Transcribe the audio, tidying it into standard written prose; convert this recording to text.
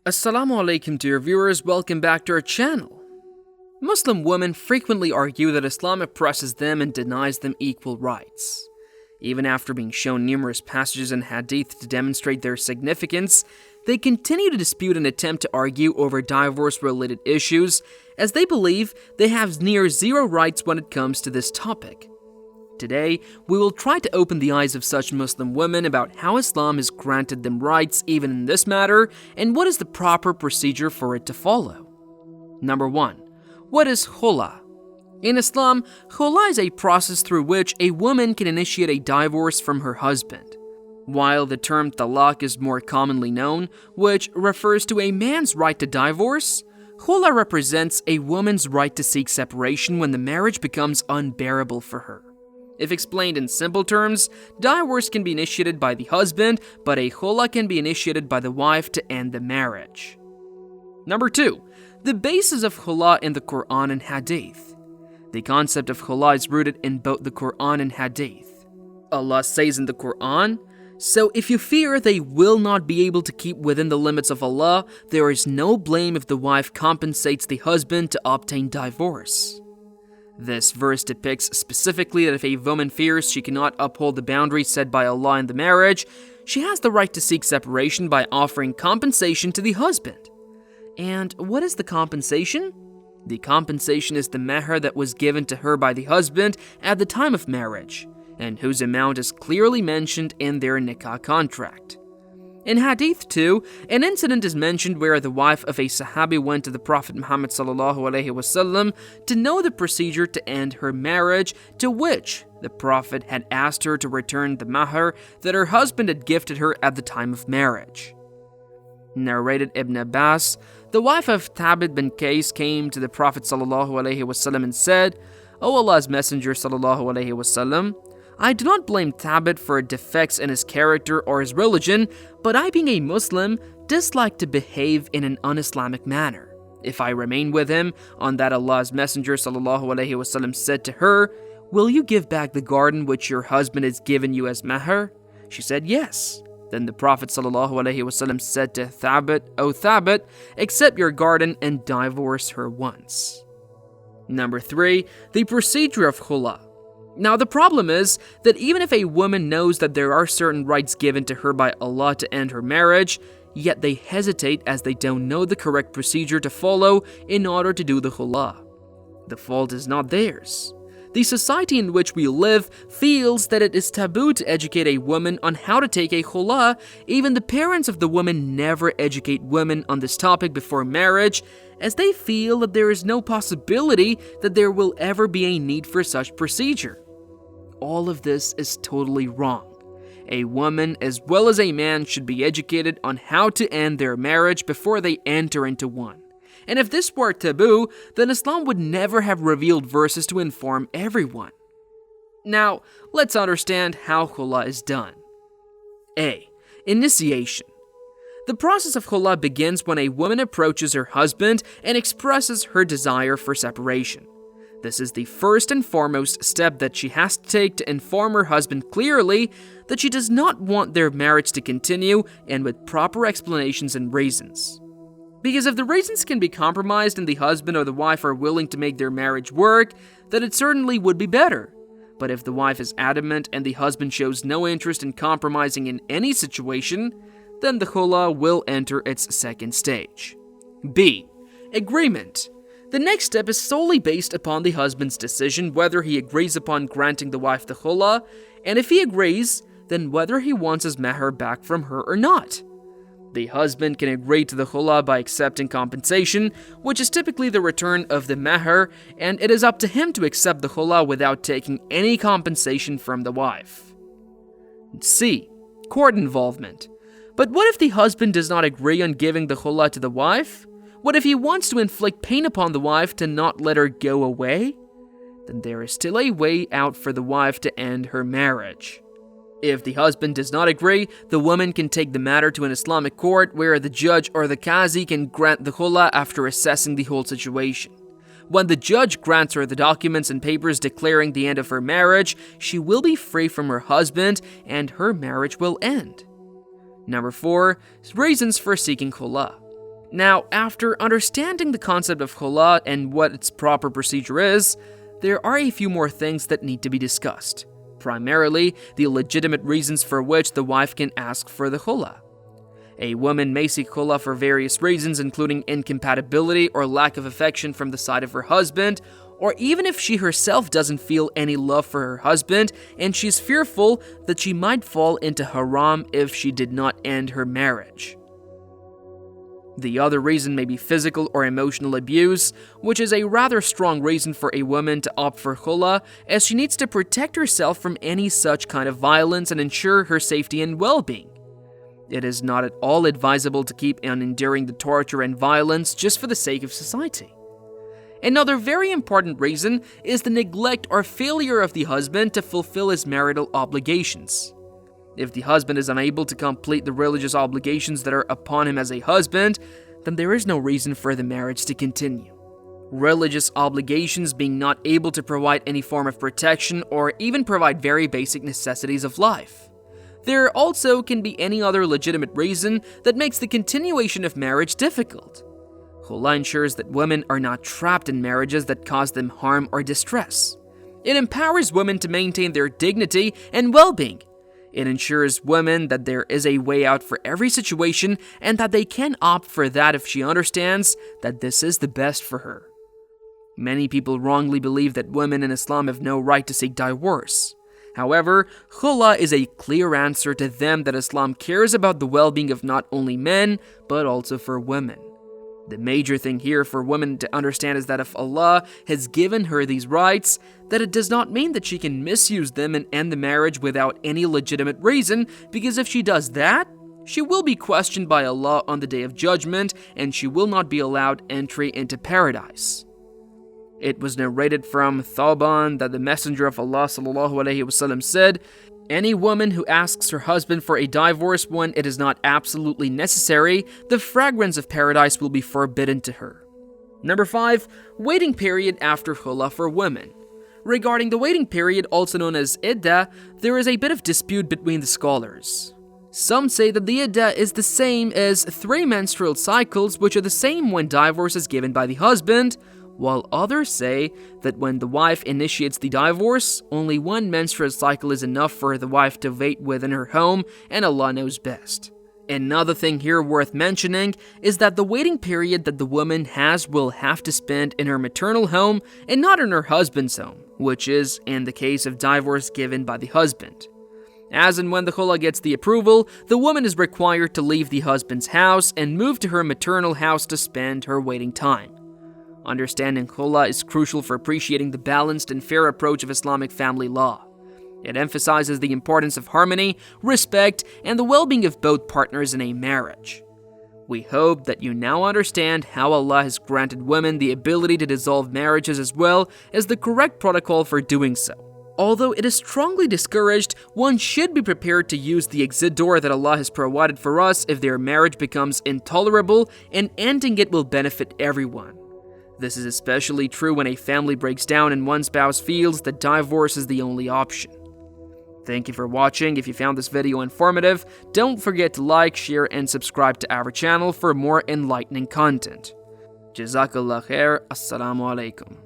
Assalamu Alaikum dear viewers, welcome back to our channel. Muslim women frequently argue that Islam oppresses them and denies them equal rights. Even after being shown numerous passages in Hadith to demonstrate their significance, they continue to dispute and attempt to argue over divorce-related issues, as they believe they have near zero rights when it comes to this topic. Today, we will try to open the eyes of such Muslim women about how Islam has granted them rights even in this matter, and what is the proper procedure for it to follow. Number 1. What is Khula? In Islam, Khula is a process through which a woman can initiate a divorce from her husband. While the term talaq is more commonly known, which refers to a man's right to divorce, Khula represents a woman's right to seek separation when the marriage becomes unbearable for her. If explained in simple terms, divorce can be initiated by the husband, but a khula can be initiated by the wife to end the marriage. Number 2. The basis of khula in the Quran and Hadith. The concept of khula is rooted in both the Quran and Hadith. Allah says in the Quran, "So if you fear they will not be able to keep within the limits of Allah, there is no blame if the wife compensates the husband to obtain divorce." This verse depicts specifically that if a woman fears she cannot uphold the boundaries set by Allah in the marriage, she has the right to seek separation by offering compensation to the husband. And what is the compensation? The compensation is the mahr that was given to her by the husband at the time of marriage, and whose amount is clearly mentioned in their nikah contract. In Hadith 2, an incident is mentioned where the wife of a Sahabi went to the Prophet Muhammad ﷺ to know the procedure to end her marriage, to which the Prophet had asked her to return the mahr that her husband had gifted her at the time of marriage. Narrated Ibn Abbas, the wife of Thabit bin Qais came to the Prophet ﷺ and said, "O Allah's Messenger ﷺ, I do not blame Thabit for defects in his character or his religion, but I, being a Muslim, dislike to behave in an un-Islamic manner. If I remain with him, on that Allah's Messenger ﷺ said to her, 'Will you give back the garden which your husband has given you as mahr?' She said, 'Yes.' Then the Prophet ﷺ said to Thabit, 'O Thabit, accept your garden and divorce her once.'" Number 3. The procedure of khula. Now, the problem is that even if a woman knows that there are certain rights given to her by Allah to end her marriage, yet they hesitate as they don't know the correct procedure to follow in order to do the khula. The fault is not theirs. The society in which we live feels that it is taboo to educate a woman on how to take a khula. Even the parents of the woman never educate women on this topic before marriage, as they feel that there is no possibility that there will ever be a need for such procedure. All of this is totally wrong. A woman as well as a man should be educated on how to end their marriage before they enter into one. And if this were taboo, then Islam would never have revealed verses to inform everyone. Now, let's understand how khula is done. A. Initiation. The process of khula begins when a woman approaches her husband and expresses her desire for separation. This is the first and foremost step that she has to take to inform her husband clearly that she does not want their marriage to continue, and with proper explanations and reasons. Because if the reasons can be compromised and the husband or the wife are willing to make their marriage work, then it certainly would be better. But if the wife is adamant and the husband shows no interest in compromising in any situation, then the khula will enter its second stage. B. Agreement. The next step is solely based upon the husband's decision whether he agrees upon granting the wife the khula, and if he agrees, then whether he wants his mahr back from her or not. The husband can agree to the khula by accepting compensation, which is typically the return of the mahr, and it is up to him to accept the khula without taking any compensation from the wife. C. Court involvement. But what if the husband does not agree on giving the khula to the wife? What if he wants to inflict pain upon the wife to not let her go away? Then there is still a way out for the wife to end her marriage. If the husband does not agree, the woman can take the matter to an Islamic court where the judge or the qazi can grant the khula after assessing the whole situation. When the judge grants her the documents and papers declaring the end of her marriage, she will be free from her husband and her marriage will end. Number 4. Reasons for seeking khula. Now, after understanding the concept of khula and what its proper procedure is, there are a few more things that need to be discussed. Primarily, the legitimate reasons for which the wife can ask for the khula. A woman may seek khula for various reasons, including incompatibility or lack of affection from the side of her husband, or even if she herself doesn't feel any love for her husband and she's fearful that she might fall into haram if she did not end her marriage. The other reason may be physical or emotional abuse, which is a rather strong reason for a woman to opt for khula, as she needs to protect herself from any such kind of violence and ensure her safety and well-being. It is not at all advisable to keep on enduring the torture and violence just for the sake of society. Another very important reason is the neglect or failure of the husband to fulfill his marital obligations. If the husband is unable to complete the religious obligations that are upon him as a husband, then there is no reason for the marriage to continue. Religious obligations being not able to provide any form of protection or even provide very basic necessities of life. There also can be any other legitimate reason that makes the continuation of marriage difficult. Khula ensures that women are not trapped in marriages that cause them harm or distress. It empowers women to maintain their dignity and well-being. It ensures women that there is a way out for every situation and that they can opt for that if she understands that this is the best for her. Many people wrongly believe that women in Islam have no right to seek divorce. However, khula is a clear answer to them that Islam cares about the well-being of not only men, but also for women. The major thing here for women to understand is that if Allah has given her these rights, that it does not mean that she can misuse them and end the marriage without any legitimate reason, because if she does that, she will be questioned by Allah on the Day of Judgment and she will not be allowed entry into paradise. It was narrated from Thawban that the Messenger of Allah ﷺ said, "Any woman who asks her husband for a divorce when it is not absolutely necessary, the fragrance of paradise will be forbidden to her." Number 5. Waiting period after khula for women. Regarding the waiting period, also known as Iddah, there is a bit of dispute between the scholars. Some say that the Iddah is the same as 3 menstrual cycles, which are the same when divorce is given by the husband, while others say that when the wife initiates the divorce, only 1 menstrual cycle is enough for the wife to wait within her home, and Allah knows best. Another thing here worth mentioning is that the waiting period that the woman will have to spend in her maternal home and not in her husband's home, which is in the case of divorce given by the husband. As and when the khula gets the approval, the woman is required to leave the husband's house and move to her maternal house to spend her waiting time. Understanding khula is crucial for appreciating the balanced and fair approach of Islamic family law. It emphasizes the importance of harmony, respect, and the well-being of both partners in a marriage. We hope that you now understand how Allah has granted women the ability to dissolve marriages as well as the correct protocol for doing so. Although it is strongly discouraged, one should be prepared to use the exit door that Allah has provided for us if their marriage becomes intolerable, and ending it will benefit everyone. This is especially true when a family breaks down and one spouse feels that divorce is the only option. Thank you for watching. If you found this video informative, don't forget to like, share, and subscribe to our channel for more enlightening content. Jazakallah khair. Assalamu Alaikum.